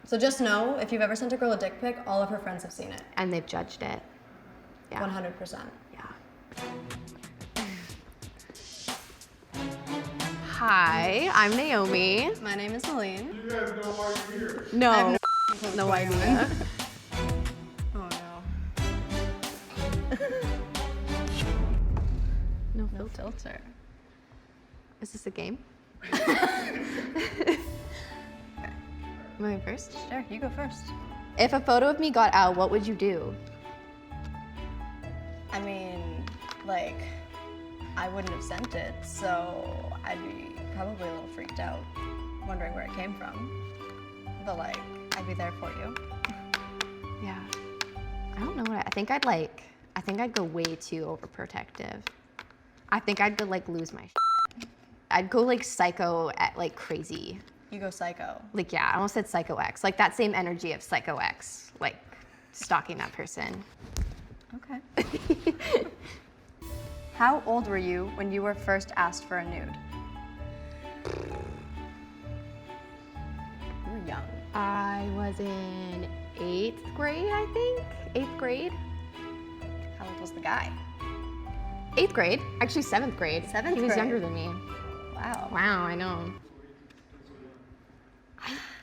So just know, if you've ever sent a girl a dick pic, all of her friends have seen it. And they've judged it. Yeah. 100%. Yeah. Hi, I'm Naomi. My name is Malene. You guys know why you're here. No. I have no idea. Oh no. No filter. Is this a game? Am I first? Sure, you go first. If a photo of me got out, what would you do? I mean, like, I wouldn't have sent it, so I'd be probably a little freaked out, wondering where it came from. But like, I'd be there for you. Yeah. I don't know what I think I'd go way too overprotective. I think I'd go like lose my shit. I'd go like psycho at like crazy. You go psycho. Like, yeah, I almost said Psycho X. Like that same energy of Psycho X, like stalking that person. Okay. How old were you when you were first asked for a nude? You were young. I was in 8th grade, I think. 8th grade. How old was the guy? 8th grade. Actually, 7th grade. 7th He was grade. younger than me. Wow. Wow, I know.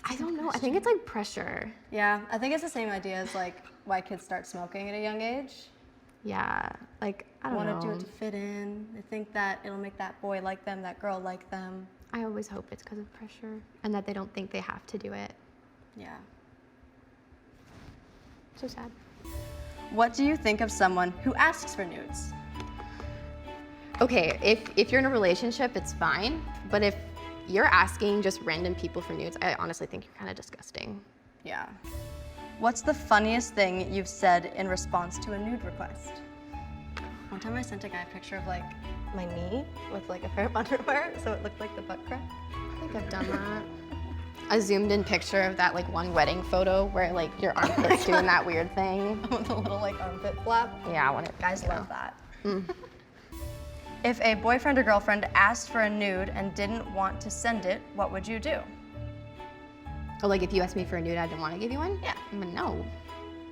I don't know. I think it's like pressure. Yeah, I think it's the same idea as like why kids start smoking at a young age. Yeah, like, I don't know. Want to do it to fit in. They think that it'll make that boy like them, that girl like them. I always hope it's because of pressure and that they don't think they have to do it. Yeah. So sad. What do you think of someone who asks for nudes? Okay, if you're in a relationship, it's fine. But if you're asking just random people for nudes, I honestly think you're kind of disgusting. Yeah. What's the funniest thing you've said in response to a nude request? One time I sent a guy a picture of like my knee with like a pair of underwear, so it looked like the butt crack. I think I've done that. A zoomed in picture of that like one wedding photo where like your armpit's doing that weird thing. With a little like armpit flap. Yeah, I want it. Guys love that. If a boyfriend or girlfriend asked for a nude and didn't want to send it, what would you do? Oh, like if you asked me for a nude, I didn't want to give you one? Yeah. But no,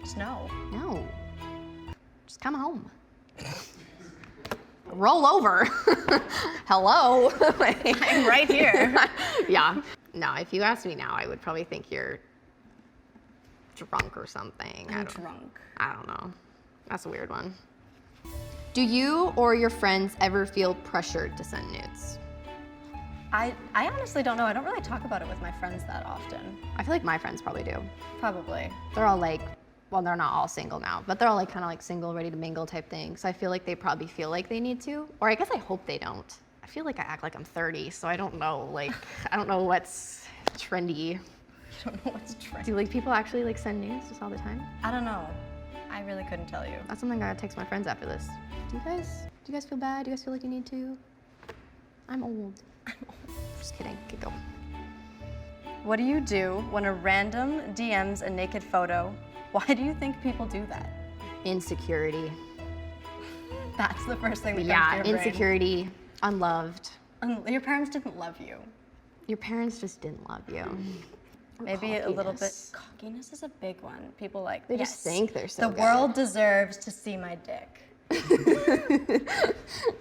Just no. no. Just come home. Roll over. Hello. I'm right here. Yeah. No, if you asked me now, I would probably think you're drunk or something. I'm drunk. I don't know. That's a weird one. Do you or your friends ever feel pressured to send nudes? I honestly don't know. I don't really talk about it with my friends that often. I feel like my friends probably do. Probably. They're all like, well, they're not all single now, but they're all like kind of like single, ready to mingle type thing. So I feel like they probably feel like they need to, or I guess I hope they don't. I feel like I act like I'm 30, so I don't know. Like, I don't know what's trendy. You don't know what's true. Do like people actually like send nudes just all the time? I don't know. I really couldn't tell you. That's something I gotta text my friends after this. Do you guys feel bad? Do you guys feel like you need to? I'm old. Just kidding. Keep going. What do you do when a random DMs a naked photo? Why do you think people do that? Insecurity. That's the first thing that Yeah, comes to your brain. insecurity, unloved. Your parents didn't love you. Your parents just didn't love you. Maybe a little bit. Cockiness. Cockiness is a big one. People like, They just think they're so The good. world deserves to see my dick.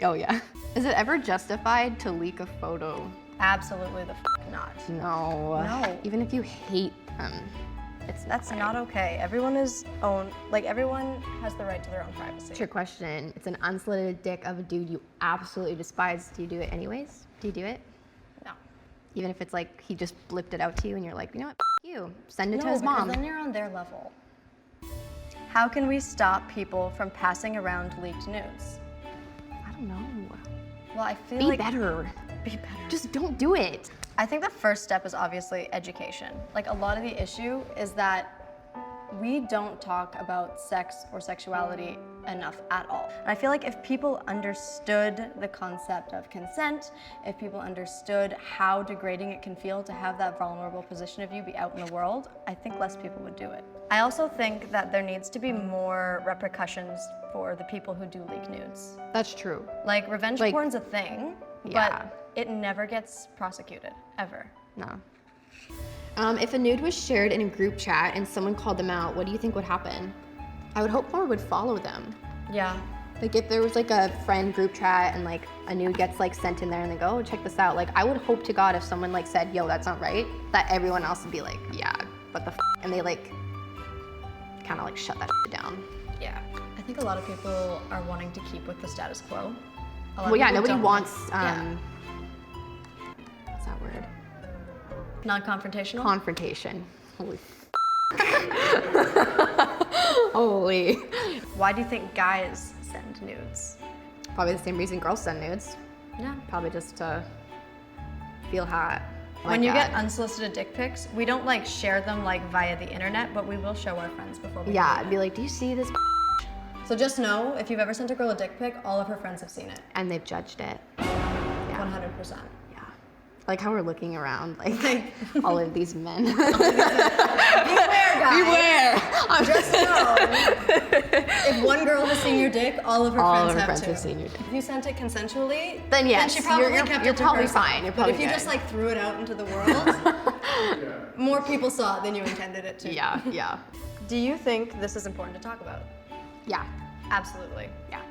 Oh yeah. Is it ever justified to leak a photo? Absolutely the not. No. No. Even if you hate them, it's That's right. not okay. Everyone has the right to their own privacy. Trick question. It's an unsolicited dick of a dude you absolutely despise. Do you do it anyways? Do you do it? No. Even if it's like he just blipped it out to you and you're like, you know what, you. Send it to No, his mom. because then you're on their level. How can we stop people from passing around leaked nudes? I don't know. Well, I feel Be like better. be better. Just don't do it. I think the first step is obviously education. Like a lot of the issue is that we don't talk about sex or sexuality enough at all. And I feel like if people understood the concept of consent, if people understood how degrading it can feel to have that vulnerable position of you be out in the world, I think less people would do it. I also think that there needs to be more repercussions for the people who do leak nudes. That's true. Like revenge Like, porn's a thing, yeah. but it never gets prosecuted, ever. No. If a nude was shared in a group chat and someone called them out, what do you think would happen? I would hope more would follow them. Yeah. Like if there was like a friend group chat and like a nude gets like sent in there and they go, oh, check this out. Like I would hope to God if someone like said, yo, that's not right, that everyone else would be like, yeah, what the f? And they like kind of like shut that shit down. Yeah. I think a lot of people are wanting to keep with the status quo. Well, yeah, nobody wants, yeah. what's that word? Non-confrontational? Confrontation. Holy Holy. Why do you think guys send nudes? Probably the same reason girls send nudes. Yeah. Probably just to feel hot. When you get unsolicited dick pics, we don't like share them like via the internet, but we will show our friends before we Yeah, do I'd it. be like, do you see this? So just know, if you've ever sent a girl a dick pic, all of her friends have seen it. And they've judged it. 100%. Yeah. Like how we're looking around, like all of these men. Beware, guys. Beware. Just know, if one girl has seen your dick, all of her friends have seen your dick. If you sent it consensually, Then yes, she probably you're kept it to probably herself. fine. You're But probably if you good. just like threw it out into the world, more people saw it than you intended it to. Yeah, yeah. Do you think this is important to talk about? Yeah. Absolutely. Yeah.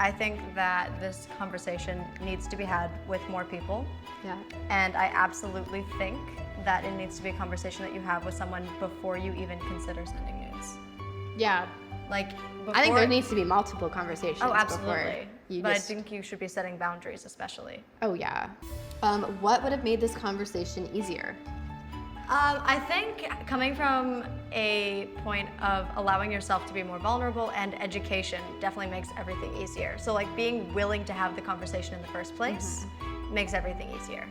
I think that this conversation needs to be had with more people. Yeah. And I absolutely think that it needs to be a conversation that you have with someone before you even consider sending nudes. Yeah. Like, before, I think there needs to be multiple conversations. Oh, before absolutely. you But just... I think you should be setting boundaries, especially. Oh, yeah. What would have made this conversation easier? I think coming from a point of allowing yourself to be more vulnerable and education definitely makes everything easier. So like being willing to have the conversation in the first place makes everything easier.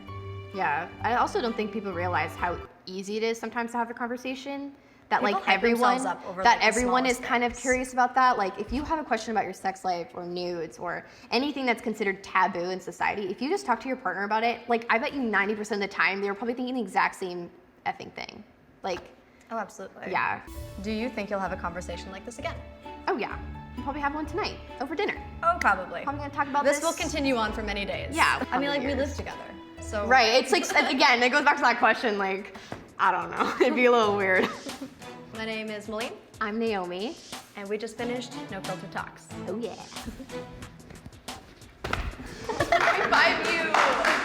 Yeah. I also don't think people realize how easy it is sometimes to have a conversation. That People like hype everyone, themselves up over, that like, the everyone is smallest kind of things. curious about that. Like if you have a question about your sex life or nudes or anything that's considered taboo in society, if you just talk to your partner about it, like I bet you 90% of the time they were probably thinking the exact same effing thing. Like, Oh, absolutely. yeah. Do you think you'll have a conversation like this again? Oh yeah. We'll probably have one tonight over dinner. Oh, probably. Probably gonna talk about This this. will continue on for many days. Yeah, I mean, like, we years. live together, so. Right. It's like again, it goes back to that question. Like, I don't know. It'd be a little weird. My name is Malene, I'm Naomi. and we just finished No Filter Talks. Oh yeah. High five you!